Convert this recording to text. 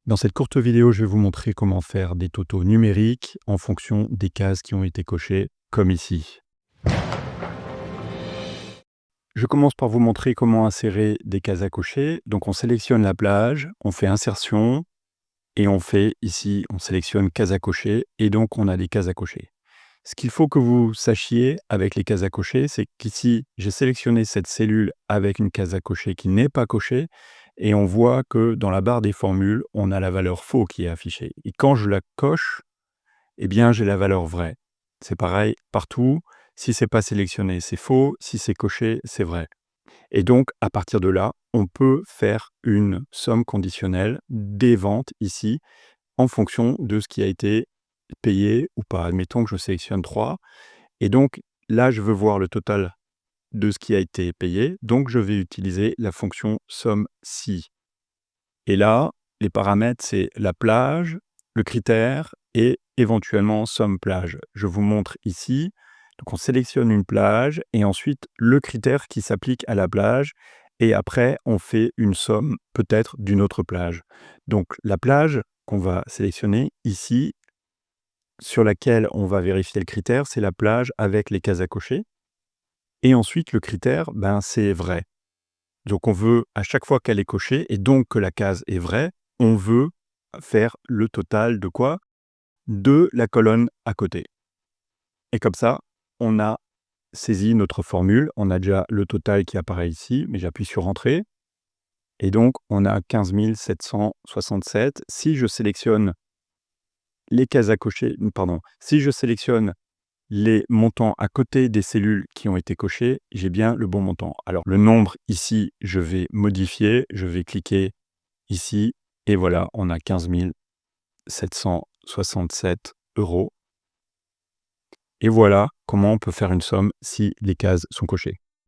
Dans cette courte vidéo, je vais vous montrer comment faire des totaux numériques en fonction des cases qui ont été cochées, comme ici. Je commence par vous montrer comment insérer des cases à cocher. Donc on sélectionne la plage, on fait insertion, et on fait ici, on sélectionne cases à cocher, et donc on a des cases à cocher. Ce qu'il faut que vous sachiez avec les cases à cocher, c'est qu'ici, j'ai sélectionné cette cellule avec une case à cocher qui n'est pas cochée, et on voit que dans la barre des formules, on a la valeur faux qui est affichée. Et quand je la coche, eh bien, j'ai la valeur vraie. C'est pareil partout. Si c'est pas sélectionné, c'est faux. Si c'est coché, c'est vrai. Et donc, à partir de là, on peut faire une somme conditionnelle des ventes ici en fonction de ce qui a été payé ou pas. Admettons que je sélectionne 3. Et donc, là, je veux voir le total de ce qui a été payé. Donc, je vais utiliser la fonction somme-si. Et là, les paramètres, c'est la plage, le critère et éventuellement somme plage. Je vous montre ici. Donc, on sélectionne une plage et ensuite le critère qui s'applique à la plage. Et après, on fait une somme peut-être d'une autre plage. Donc, la plage qu'on va sélectionner ici, sur laquelle on va vérifier le critère, c'est la plage avec les cases à cocher. Et ensuite, le critère, c'est vrai. Donc on veut, à chaque fois qu'elle est cochée, et donc que la case est vraie, on veut faire le total de quoi? De la colonne à côté. Et comme ça, on a saisi notre formule. On a déjà le total qui apparaît ici, mais j'appuie sur Entrée. Et donc, on a 15 767. Si je sélectionne les cases à cocher, pardon, si je sélectionne les montants à côté des cellules qui ont été cochées, j'ai bien le bon montant. Alors, le nombre ici, je vais modifier, je vais cliquer ici, et voilà, on a 15 767 €. Et voilà comment on peut faire une somme si les cases sont cochées.